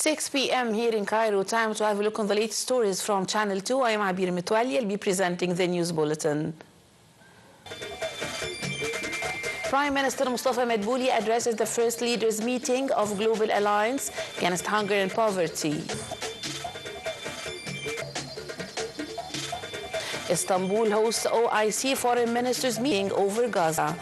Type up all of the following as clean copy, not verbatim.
6 p.m. here in Cairo. Time to have a look on the latest stories from Channel 2. I am Abir Mitwali. I'll be presenting the news bulletin. Prime Minister Mustafa Madbouli addresses the first leaders meeting of Global Alliance against Hunger and Poverty. Istanbul hosts OIC foreign ministers meeting over Gaza.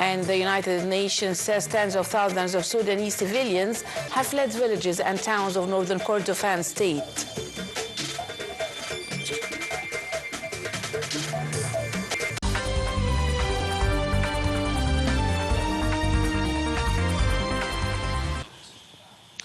And the United Nations says tens of thousands of Sudanese civilians have fled villages and towns of northern Kordofan state.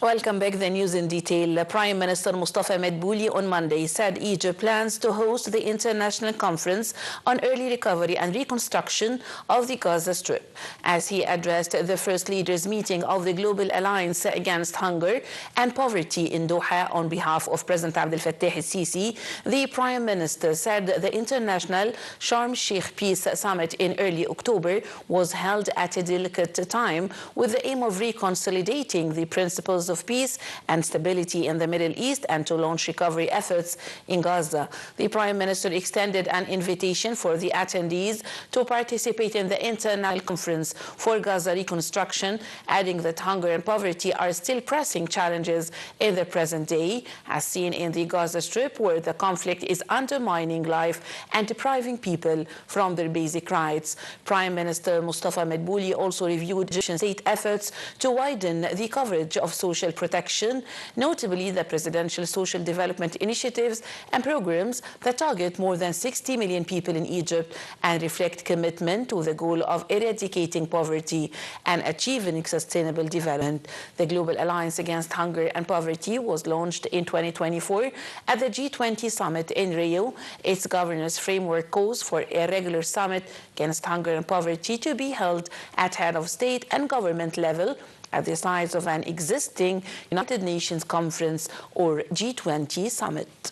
Welcome back. The news in detail. Prime Minister Mustafa Madbouli on Monday said Egypt plans to host the International Conference on Early Recovery and Reconstruction of the Gaza Strip. As he addressed the first leaders meeting of the Global Alliance Against Hunger and Poverty in Doha on behalf of President Abdel Fattah el-Sisi, the Prime Minister said the International Sharm el-Sheikh Peace Summit in early October was held at a delicate time with the aim of reconsolidating the principles of peace and stability in the Middle East and to launch recovery efforts in Gaza. The Prime Minister extended an invitation for the attendees to participate in the International Conference for Gaza Reconstruction, adding that hunger and poverty are still pressing challenges in the present day, as seen in the Gaza Strip, where the conflict is undermining life and depriving people from their basic rights. Prime Minister Mustafa Madbouli also reviewed Egyptian state efforts to widen the coverage of social protection, notably the presidential social development initiatives and programs that target more than 60 million people in Egypt and reflect commitment to the goal of eradicating poverty and achieving sustainable development. The Global Alliance Against Hunger and Poverty was launched in 2024 at the G20 summit in Rio. Its governance framework calls for a regular summit against hunger and poverty to be held at head of state and government level at the size of an existing United Nations conference or G20 summit.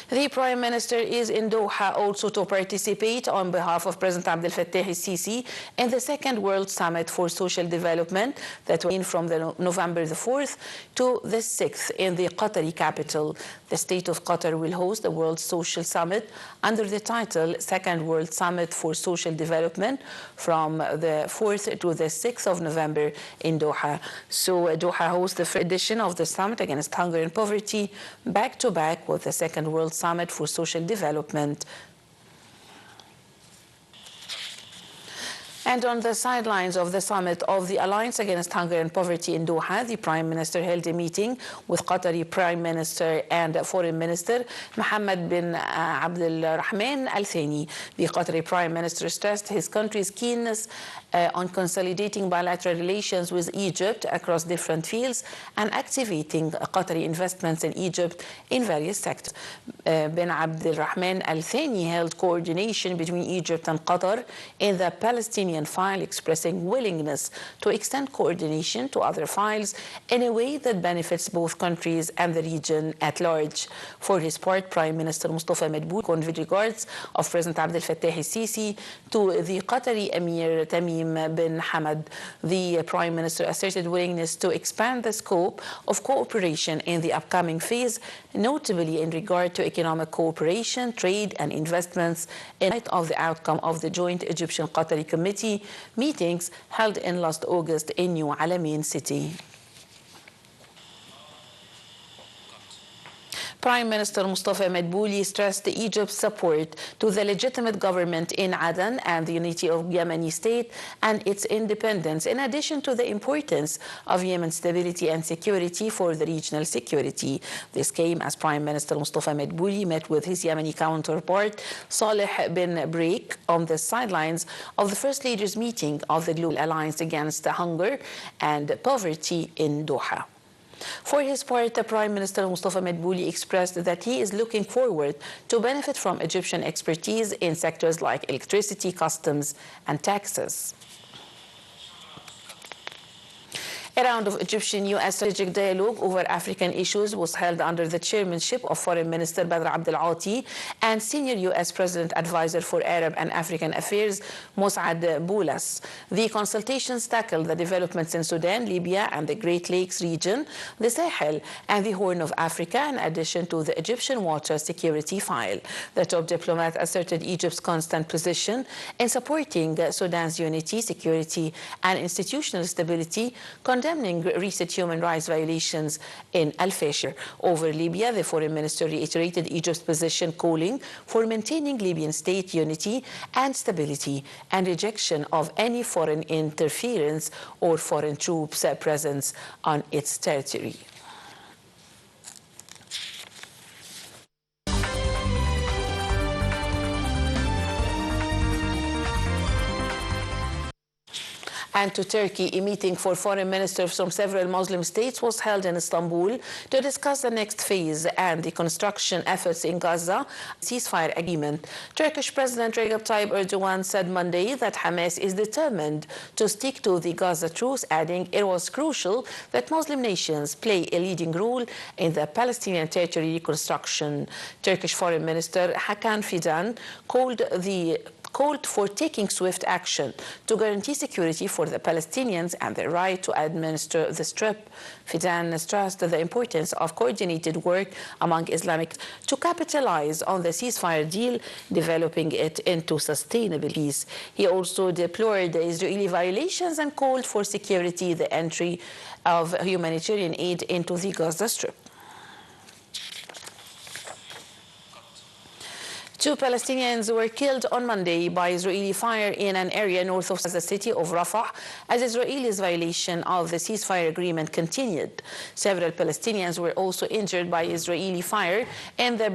The Prime Minister is in Doha also to participate on behalf of President Abdel Fattah el-Sisi in the Second World Summit for Social Development that will be from November the 4th to the 6th in the Qatari capital. The state of Qatar will host the World Social Summit under the title Second World Summit for Social Development from the 4th to the 6th of November in Doha. So Doha hosts the first edition of the Summit Against Hunger and Poverty back to back with the Second World Summit for Social Development. And on the sidelines of the summit of the Alliance Against Hunger and Poverty in Doha, the Prime Minister held a meeting with Qatari Prime Minister and Foreign Minister Mohammed bin Abdel Rahman al-Thani. The Qatari Prime Minister stressed his country's keenness on consolidating bilateral relations with Egypt across different fields and activating Qatari investments in Egypt in various sectors. Bin Abdel Rahman al-Thani held coordination between Egypt and Qatar in the Palestinian file, expressing willingness to extend coordination to other files in a way that benefits both countries and the region at large. For his part, Prime Minister Mustafa Madbouli conveyed regards of President Abdel Fattah el-Sisi to the Qatari Emir Tamim bin Hamad. The Prime Minister asserted willingness to expand the scope of cooperation in the upcoming phase, notably in regard to economic cooperation, trade and investments in light of the outcome of the joint Egyptian-Qatari Committee meetings held in last August in New Alamein city. Prime Minister Mustafa Madbouli stressed Egypt's support to the legitimate government in Aden and the unity of Yemeni state and its independence, in addition to the importance of Yemen's stability and security for the regional security. This came as Prime Minister Mustafa Madbouli met with his Yemeni counterpart Saleh bin Break on the sidelines of the first leaders meeting of the Global Alliance Against Hunger and Poverty in Doha. For his part, the Prime Minister Mustafa Madbouli expressed that he is looking forward to benefit from Egyptian expertise in sectors like electricity, customs, and taxes. A round of Egyptian-U.S. strategic dialogue over African issues was held under the chairmanship of Foreign Minister Badr Abdel Ati and Senior U.S. President Advisor for Arab and African Affairs Mus'ad Boulas. The consultations tackled the developments in Sudan, Libya, and the Great Lakes region, the Sahel, and the Horn of Africa, in addition to the Egyptian water security file. The top diplomat asserted Egypt's constant position in supporting Sudan's unity, security, and institutional stability, condemning recent human rights violations in Al-Fashir. Over Libya, the foreign minister reiterated Egypt's position, calling for maintaining Libyan state unity and stability and rejection of any foreign interference or foreign troops' presence on its territory. And to Turkey, a meeting for foreign ministers from several Muslim states was held in Istanbul to discuss the next phase and the construction efforts in Gaza ceasefire agreement. Turkish President Recep Tayyip Erdogan said Monday that Hamas is determined to stick to the Gaza truce, adding it was crucial that Muslim nations play a leading role in the Palestinian territory reconstruction. Turkish Foreign Minister Hakan Fidan called for taking swift action to guarantee security for the Palestinians and their right to administer the Strip. Fidan stressed the importance of coordinated work among Islamic to capitalize on the ceasefire deal, developing it into sustainable peace. He also deplored the Israeli violations and called for security, the entry of humanitarian aid into the Gaza Strip. 2 Palestinians were killed on Monday by Israeli fire in an area north of the city of Rafah as Israel's violation of the ceasefire agreement continued. Several Palestinians were also injured by Israeli fire in the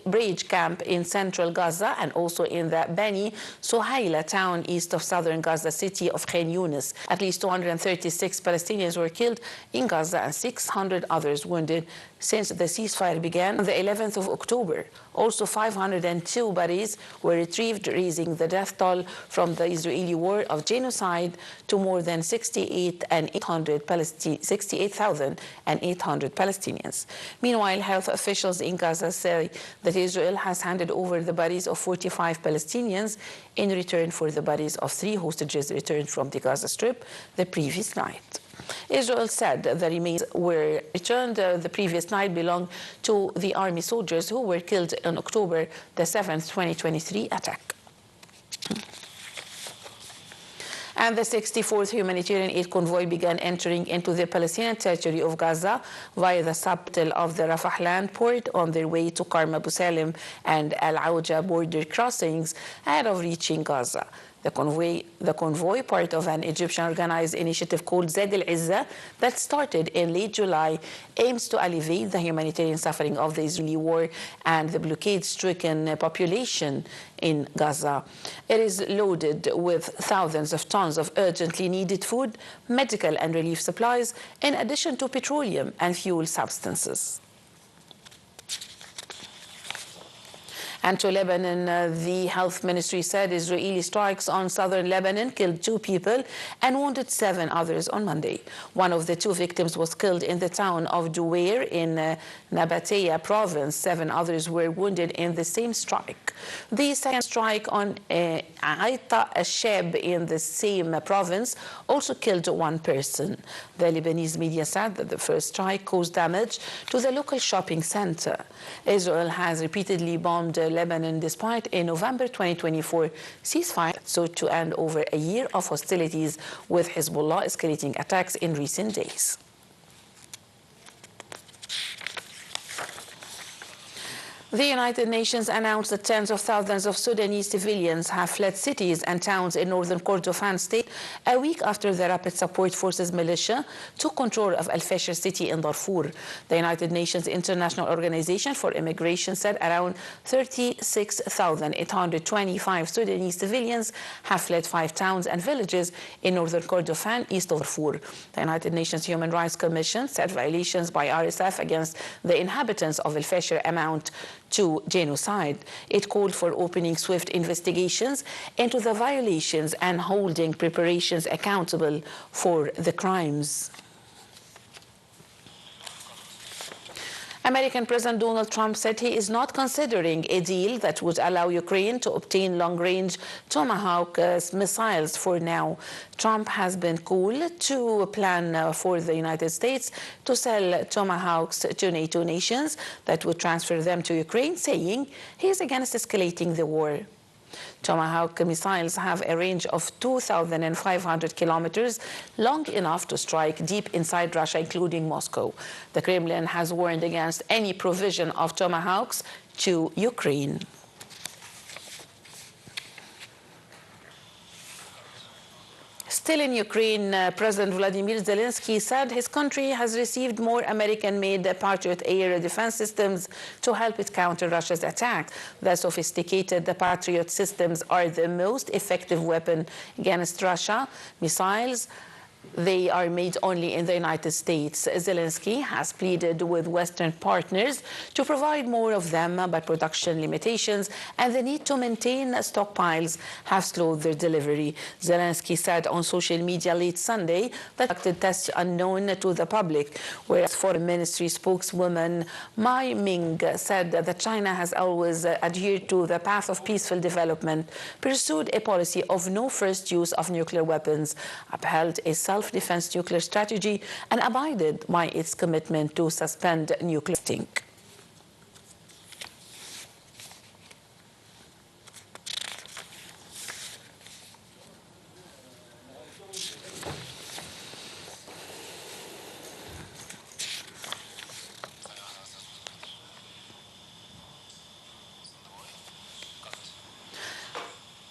Brage camp in central Gaza and also in the Bani Suhaila town east of southern Gaza city of Khan Yunis. At least 236 Palestinians were killed in Gaza and 600 others wounded since the ceasefire began on the 11th of October. Also, 502 bodies were retrieved, raising the death toll from the Israeli war of genocide to more than 68,800 Palestinians. Meanwhile, health officials in Gaza say that Israel has handed over the bodies of 45 Palestinians in return for the bodies of 3 hostages returned from the Gaza Strip the previous night. Israel said the remains were returned the previous night belong to the army soldiers who were killed on October the 7th, 2023 attack. And the 64th humanitarian aid convoy began entering into the Palestinian territory of Gaza via the subtle of the Rafah land port on their way to Karma Abu Salim and Al Auja border crossings ahead of reaching Gaza. The convoy, part of an Egyptian-organized initiative called Zed al-Izza that started in late July, aims to alleviate the humanitarian suffering of the Israeli war and the blockade-stricken population in Gaza. It is loaded with thousands of tons of urgently needed food, medical and relief supplies, in addition to petroleum and fuel substances. And to Lebanon, the health ministry said Israeli strikes on southern Lebanon killed 2 people and wounded 7 others on Monday. One of the 2 victims was killed in the town of Duwair in Nabatea province. 7 others were wounded in the same strike. The second strike on Aita Ashab in the same province also killed 1 person. The Lebanese media said that the first strike caused damage to the local shopping center. Israel has repeatedly bombed Lebanon despite a November 2024 ceasefire sought to end over a year of hostilities, with Hezbollah escalating attacks in recent days. The United Nations announced that tens of thousands of Sudanese civilians have fled cities and towns in northern Kordofan state a week after the Rapid Support Forces militia took control of Al-Fashir city in Darfur. The United Nations International Organization for Immigration said around 36,825 Sudanese civilians have fled 5 towns and villages in northern Kordofan east of Darfur. The United Nations Human Rights Commission said violations by RSF against the inhabitants of Al-Fashir amount to genocide. It called for opening swift investigations into the violations and holding preparations accountable for the crimes. American President Donald Trump said he is not considering a deal that would allow Ukraine to obtain long-range Tomahawk missiles for now. Trump has been called to plan for the United States to sell Tomahawks to NATO nations that would transfer them to Ukraine, saying he is against escalating the war. Tomahawk missiles have a range of 2,500 kilometers, long enough to strike deep inside Russia, including Moscow. The Kremlin has warned against any provision of Tomahawks to Ukraine. Still in Ukraine, President Vladimir Zelensky said his country has received more American-made Patriot air defense systems to help it counter Russia's attack. The sophisticated Patriot systems are the most effective weapon against Russia. Missiles, they are made only in the United States. Zelensky has pleaded with Western partners to provide more of them, but production limitations and the need to maintain stockpiles have slowed their delivery. Zelensky said on social media late Sunday that conducted tests unknown to the public, whereas Foreign Ministry spokeswoman Mai Ming said that China has always adhered to the path of peaceful development, pursued a policy of no first use of nuclear weapons, upheld a self-defense nuclear strategy, and abided by its commitment to suspend nuclear testing.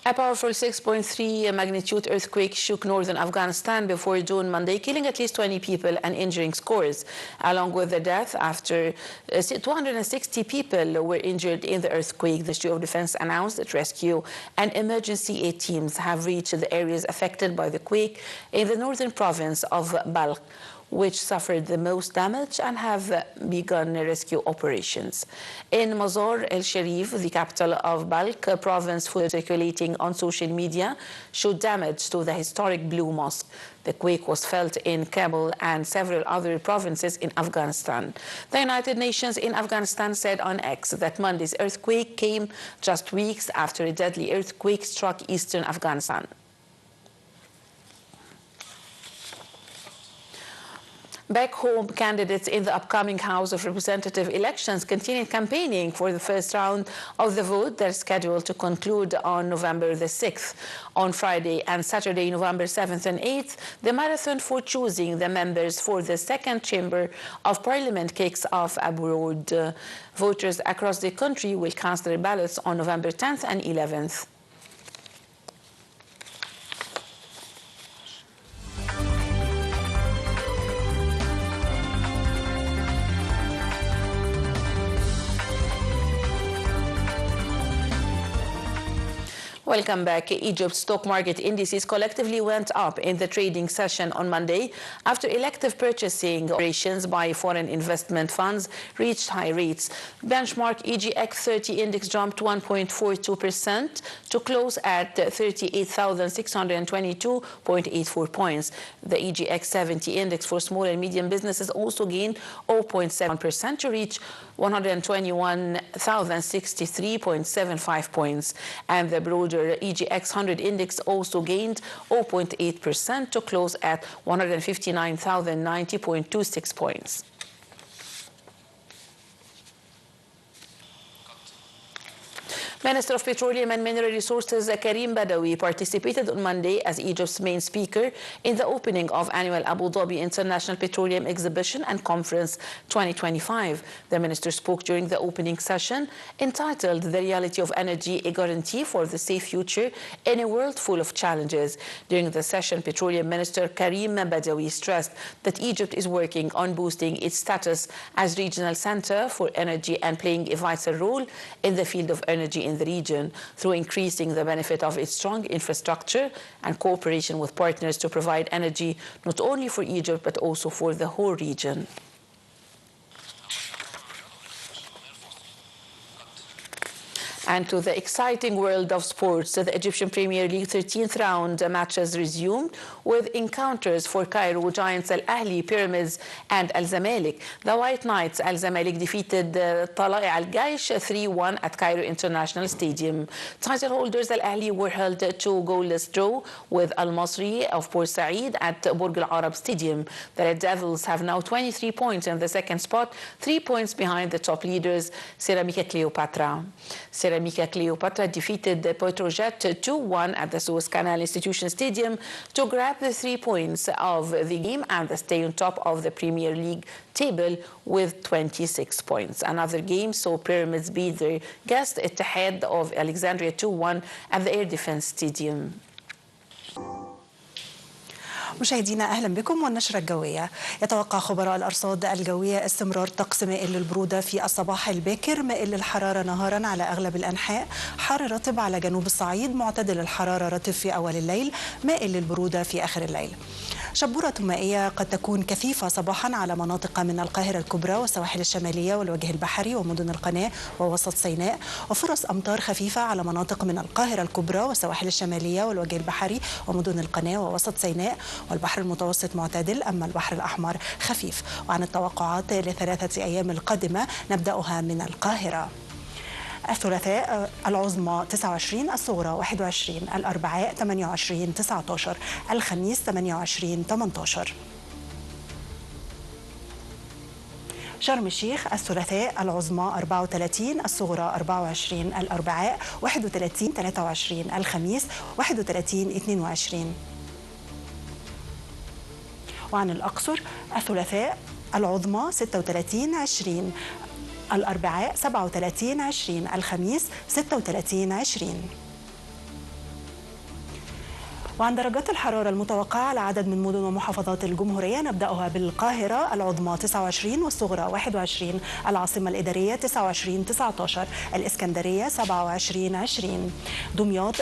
A powerful 6.3 magnitude earthquake shook northern Afghanistan before dawn Monday, killing at least 20 people and injuring scores. Along with the death, after 260 people were injured in the earthquake, the Ministry of Defense announced that rescue and emergency aid teams have reached the areas affected by the quake in the northern province of Balkh, which suffered the most damage, and have begun rescue operations. In Mazar el-Sharif, the capital of Balkh province, footage circulating on social media showed damage to the historic Blue Mosque. The quake was felt in Kabul and several other provinces in Afghanistan. The United Nations in Afghanistan said on X that Monday's earthquake came just weeks after a deadly earthquake struck eastern Afghanistan. Back home, candidates in the upcoming House of Representatives elections continue campaigning for the first round of the vote. They're scheduled to conclude on November the 6th. On Friday and Saturday, November 7th and 8th, the marathon for choosing the members for the second chamber of parliament kicks off abroad. Voters across the country will cast their ballots on November 10th and 11th. Welcome back. Egypt's stock market indices collectively went up in the trading session on Monday after elective purchasing operations by foreign investment funds reached high rates. Benchmark EGX 30 index jumped 1.42% to close at 38,622.84 points. The EGX 70 index for small and medium businesses also gained 0.7% to reach 121,063.75 points. And the broader EGX 100 index also gained 0.8% to close at 159,090.26 points. Minister of Petroleum and Mineral Resources Karim Badawi participated on Monday as Egypt's main speaker in the opening of annual Abu Dhabi International Petroleum Exhibition and Conference 2025. The minister spoke during the opening session entitled "The Reality of Energy, a Guarantee for the Safe Future in a World Full of Challenges." During the session, Petroleum Minister Karim Badawi stressed that Egypt is working on boosting its status as regional center for energy and playing a vital role in the field of energy in the region through increasing the benefit of its strong infrastructure and cooperation with partners to provide energy not only for Egypt but also for the whole region. And to the exciting world of sports, the Egyptian Premier League 13th round matches resumed with encounters for Cairo giants Al-Ahli, Pyramids and Al-Zamalek. The White Knights Al-Zamalek defeated Talai Al-Gaish 3-1 at Cairo International Stadium. Title holders Al-Ahli were held to goalless draw with Al-Masriya of Port Said at Burj Al Arab Stadium. The Red Devils have now 23 points in the second spot, 3 points behind the top leaders, Ceramica Cleopatra. Ceramica Cleopatra defeated Petrojet 2-1 at the Suez Canal Institution Stadium to grab the 3 points of the game and stay on top of the Premier League table with 26 points. Another game saw Pyramids beat their guest Ittihad of Alexandria 2-1 at the Air Defense Stadium. مشاهدينا أهلا بكم. والنشرة الجوية. يتوقع خبراء الأرصاد الجوية استمرار طقس مائل للبرودة في الصباح الباكر، مائل للحرارة نهارا على أغلب الأنحاء، حار رطب على جنوب الصعيد، معتدل الحرارة رطب في أول الليل، مائل للبرودة في آخر الليل. شبورة مائية قد تكون كثيفة صباحا على مناطق من القاهرة الكبرى والسواحل الشمالية والوجه البحري ومدن القناة ووسط سيناء، وفرص أمطار خفيفة على مناطق من القاهرة الكبرى والسواحل الشمالية والوجه البحري ومدن القناة ووسط سيناء، والبحر المتوسط معتدل، أما البحر الأحمر خفيف. وعن التوقعات لثلاثة أيام القادمة نبدأها من القاهرة. الثلاثاء العظمى 29، الصغرى 21، الأربعاء 28 19، الخميس 28 18. شرم الشيخ الثلاثاء العظمى 34، الصغرى 24، الأربعاء 31 23، الخميس 31 22. وعن الأقصر الثلاثاء العظمى 36 20، الأربعاء 37 20، الخميس 36 20. وعن درجات الحرارة المتوقعة على عدد من مدن ومحافظات الجمهورية نبدأها بالقاهرة العظمى 29 والصغرى 21، العاصمة الإدارية 29 19، الإسكندرية 27 20، دمياط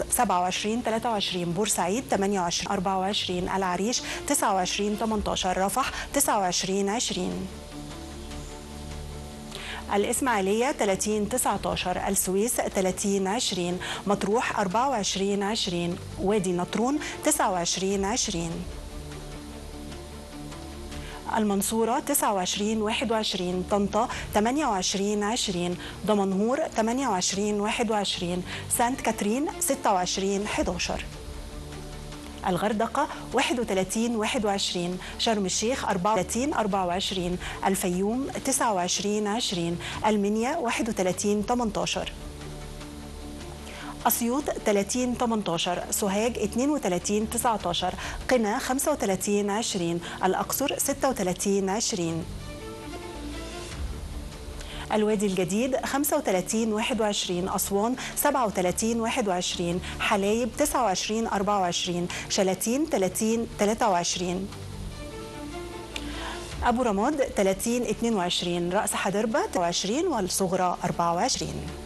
27 23، بورسعيد 28 24، العريش 29 18، رفح 29 20، الإسماعيلية 30 19، السويس 30 20، مطروح 24 20، وادي نطرون 29 20، المنصورة 29 21، طنطا 28 20، دمنهور 28 21، سانت كاترين 26 11، الغردقة 31 21، شرم الشيخ 34 24، الفيوم 29 20، المنيا 31 18، أسيوط 30 18، سوهاج 32 19، قنا 35 20، الأقصر 36 20، الوادي الجديد 35 21، أسوان 37 21، حلايب 29 24، شلاتين 30 23، أبو رماد 30 22، رأس حدربة 20 والصغرى 24.